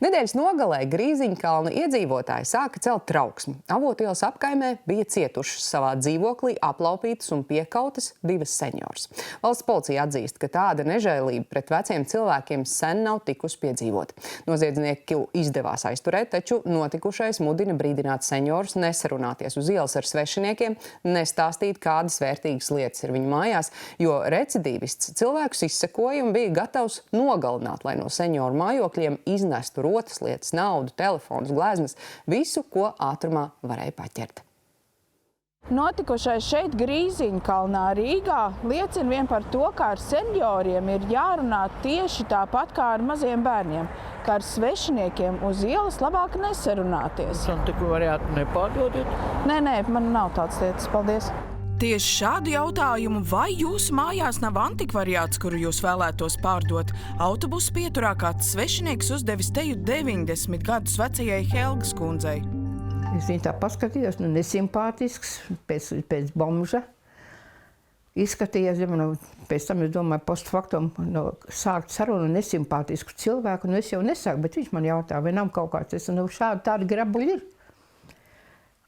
Nedēļas nogalē Grīziņkalna iedzīvotāji sāka celt trauksmi. Avotu ielas apkaimē bija cietušas savā dzīvoklī aplaupītas un piekautas divas senjoras. Valsts policija atzīst, ka tāda nežēlība pret veciem cilvēkiem sen nav tikusi piedzīvota. Noziedznieku izdevās aizturēt, taču notikušais mudina brīdināt senjorus nesarunāties uz ielas ar svešiniekiem, nestāstīt, kādas vērtīgas lietas ir viņu mājās, jo recidīvists cilvēkus izsekoja un bija gatavs nogalināt, lai no senjoru mājokļiem iznestu rotas lietas, naudu, telefonus, gleznas, visu, ko ātrumā varēja paķert. Notikušais šeit Grīziņkalnā Rīgā liecina vien par to, ka ar senjoriem ir jārunā tieši tāpat kā ar maziem bērniem, ka ar svešiniekiem uz ielas labāk nesarunāties. Antiku variētu nepārdodiet? Nē, man nav tāds lietas, paldies. Tieši šādu jautājumu, vai jūsu mājās nav antikvariāts, kuru jūs vēlētos pārdot, autobusu pieturā kāds svešinieks uzdevis teju 90 gadus vecajai Helgas kundzei. Es viņu tā paskatījos, nesimpātisks, pēc bomža. Izskatījās, pēc tam es domāju, postfaktum, sākt sarunu nesimpātisku cilvēku, es jau nesāku, bet viņš man jautā, vai nav kaut kāds, šādi tādi grabuļi ir.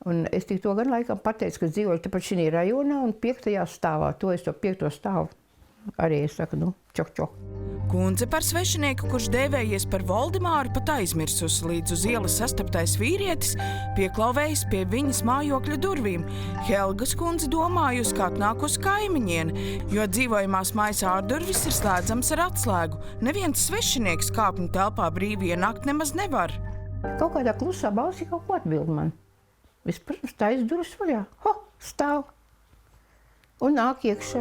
Un es tik to gan laikam pateicu, ka dzīvoju tepat šī rajonā un 5. stāvā. To 5. stāvu arī es saku, čok. Kundze par svešinieku, kurš dēvējies par Voldemāru, pat aizmirsusi, līdz uz ielas sastaptais vīrietis pieklauvējis pie viņas mājokļa durvīm. Helgas kundze domājusi, kā atnāk uz kaimiņieni, jo dzīvojamās mājas ārdurvis ir slēdzams ar atslēgu. Neviens svešinieks kāpņu telpā brīvi ienākt nemaz nevar. Kaut kādā klusā balsī kaut ko atbild man. Vispirms taisa durvis vaļā. Stāv. Un nāk iekšā.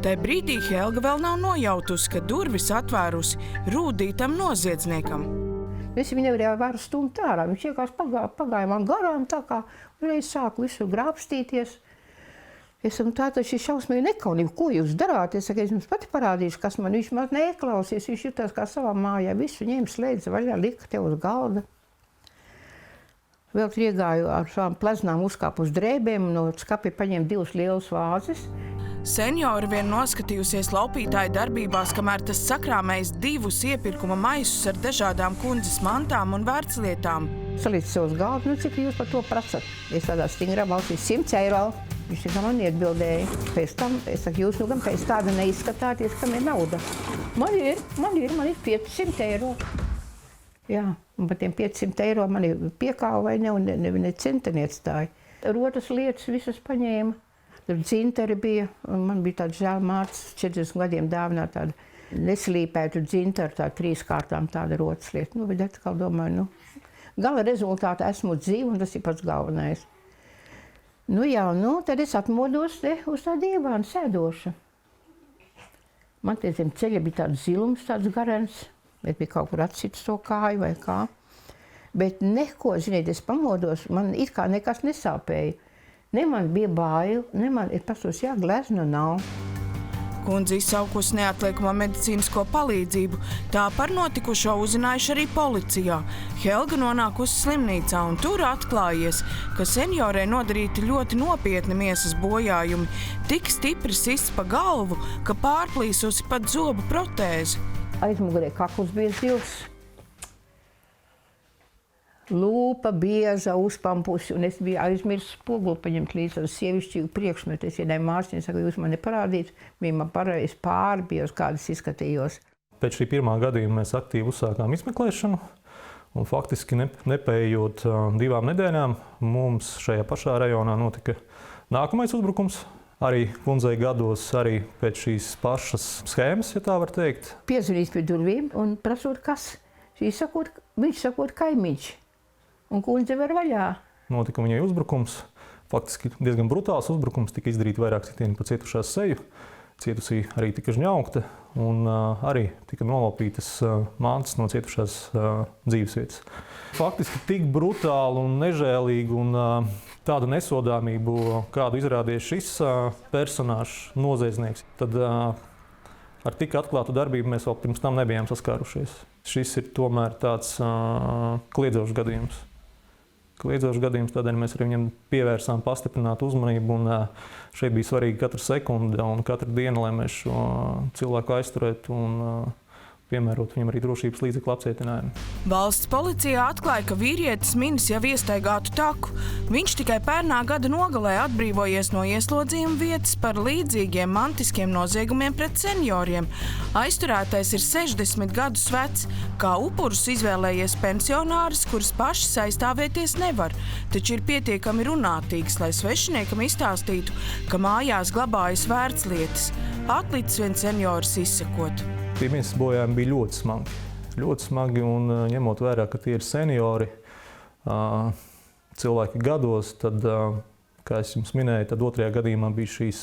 Te brīdī Helga vēl nav nojautusi, ka durvis atvērusi rūdītam noziedzniekam. Es viņu nevarēju varu stumt ārā. Viņš iekās pagāja man garām tā kā. Un es sāku visu grābstīties. Es saku, tā taču ir šausmīgi nekaunība. Ko jūs darāt? Es saku, es jums pati parādīšu, kas man. Viņš man neklausies. Viņš jutās kā savā mājā. Visu ņēma slēdza vaļā, lika te uz galda. Vēl iegāju ar savām pleznām uzkāpu uz drēbēm, no skapja paņēmu 2 lielas vāzes. Senjora vien noskatījusies laupītāju darbībās, kamēr tas sakrāmējis 2 iepirkuma maisus ar dažādām kundzes mantām un vērtslietām. Salīdz sev uz galdu, cik jūs par to prasat? Es tādā stingrā balsī 100 eiro. Viņš tā man ietbildēja. Pēc tam es saku, jūs gan pēc tāda neizskatāties, kam ir nauda. Man ir 500 eiro. Jā, un par tiem 500 eiro man ir piekāva vai ne centa neatstāja. Rotas lietas visas paņēma. Tur dzintari bija, un man bija tāds žēl mātes 40 gadiem dāvinā tāda neslīpētu dzintaru, tā 3 kārtām tāda rotas lieta. Bet atkal domāju, gala rezultātā esmu dzīva, un tas ir pats galvenais. Tad es atmodos te uz tā dievāna sēdoša. Man te zem ceļa bija tāds zilums, tāds garens. Bet bija kaut kur atsits to kāju vai kā. Bet neko, ziniet, es pamodos, man it kā nekas nesāpēja. Ne man bija bail, ne man ir pasos glezna nav. Kundze izsaukusi neatliekamo medicīnisko palīdzību. Tā par notikušo uzzinājuši arī policijā. Helga nonākusi slimnīcā un tur atklājies, ka senjorei nodarīti ļoti nopietni miesas bojājumi. Tik stipri sists pa galvu, ka pārplīsusi pat zobu protēzi. Aizmugurē kakls bija zils, lūpa bieža, uzpampusi, un es biju aizmirsu spoguli paņemt līdz ar sievišķīgu priekšmetu. Es iedēju māsiņu, saku, jūs man neparādīt, bija man pareiz pārbijos, kādas izskatījos. Pēc šī pirmā gadījuma mēs aktīvi uzsākām izmeklēšanu, un faktiski nepējot 2 nedēļām, mums šajā pašā rajonā notika nākamais uzbrukums. Arī kundzei gados, arī pēc šīs pašas schēmas, ja tā var teikt. Piezvanījis pie durvīm un prasot, kas. Viņš sakot kaimiņš. Un kundze var vaļā. Notika viņai uzbrukums. Faktiski diezgan brutāls uzbrukums. Tika izdarīti vairāk sitieni pa cietušās seju. Cietusī arī tika žņaukta un arī tika nolaupītas mantas no cietušās dzīvesvietas. Faktiski tik brutāli un nežēlīgi un tādu nesodāmību, kādu izrādīja šis personāžs, noziedznieks, tad ar tik atklātu darbību mēs vēl pirms tam nebijām saskārušies. Šis ir tomēr tāds kliedzošs gadījums. Tādēļ mēs arī viņam pievērsām pastiprinātu uzmanību, un šeit bija svarīgi katra sekunde un katra diena, lai mēs šo cilvēku aizturētu un piemērot viņam arī drošības līdzekļu apcietinājumu. Valsts policijā atklāja, ka vīrietis minis jau iestaigātu taku. Viņš tikai pērnā gada nogalē atbrīvojies no ieslodzījuma vietas par līdzīgiem mantiskiem noziegumiem pret senioriem. Aizturētais ir 60 gadus vecs, kā upurus izvēlējies pensionāris, kurus paši aizstāvēties nevar, taču ir pietiekami runātīgs, lai svešiniekam izstāstītu, ka mājās glabājas vērtslietas. Atlicis viens seniors izsekot. Tie miesas bojājumi bija ļoti smagi, un ņemot vērā, ka tie ir seniori, cilvēki gados, tad, kā es jums minēju, tad otrajā gadījumā bija šīs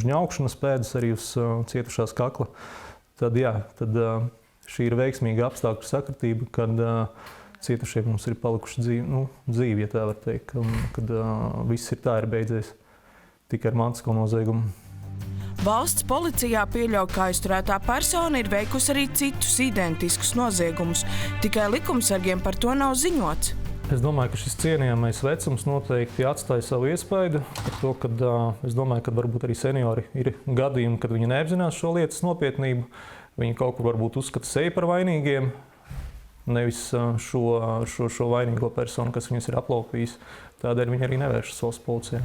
žņaukšanas pēdas arī uz cietušās kakla. Tad šī ir veiksmīga apstākļu sakritība, kad cietušie mums ir palikuši dzīvi, ja tā var teikt, kad viss ir beidzies tikai ar mantisko noziegumu. Valsts policijā pieļauj, ka aizturētā persona ir veikusi arī citus identiskus noziegumus, tikai likumsargiem par to nav ziņots. Es domāju, ka šis cienījamais vecums noteikti atstāja savu iespaidu par to, ka es domāju, ka varbūt arī seniori ir gadījumi, kad viņi neapzinās šo lietas nopietnību. Viņi kaut kur varbūt uzskata sevi par vainīgiem, nevis šo vainīgo personu, kas viņus ir aplaupījis. Tādēļ viņi arī nevēršas valsts policijā.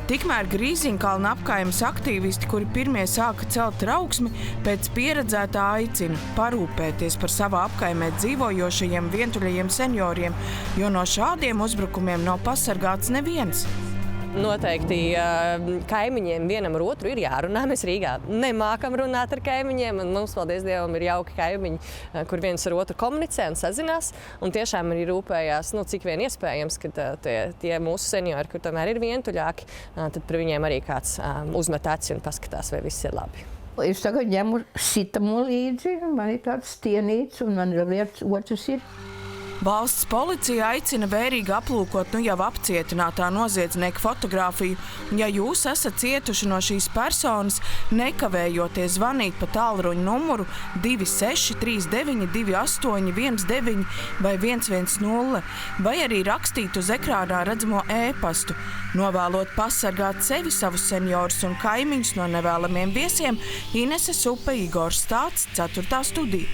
Tikmēr Grīziņkalna apkaimes aktīvisti, kuri pirmie sāka celt trauksmi, pēc pieredzētā aicina parūpēties par savā apkaimē dzīvojošajiem vientuļajiem senioriem, jo no šādiem uzbrukumiem nav pasargāts neviens. Noteikti kaimiņiem vienam ar otru ir jārunā. Mēs Rīgā nemākam runāt ar kaimiņiem, un mums, paldies Dievam, ir jauki kaimiņi, kur viens ar otru komunicē un sazinās, un tiešām arī rūpējās, cik vien iespējams, ka tie mūsu seniori, kur tomēr ir vientuļāki, tad par viņiem arī kāds uzmet aci un paskatās, vai viss ir labi. Es tagad ņemu sitamo līdzi, man ir tāds stienīts, un man ir otrs ir. Valsts policija aicina vērīgi aplūkot jau apcietinātā noziedznieka fotogrāfiju. Ja jūs esat cietuši no šīs personas, nekavējoties zvanīt pa tālruņa numuru 2639 2819 vai 110, vai arī rakstīt uz ekrānā redzamo e-pastu, novēlot pasargāt sevi, savus seniorus un kaimiņus no nevēlamiem viesiem. Inese Supe, Igors Stāts, 4. studija.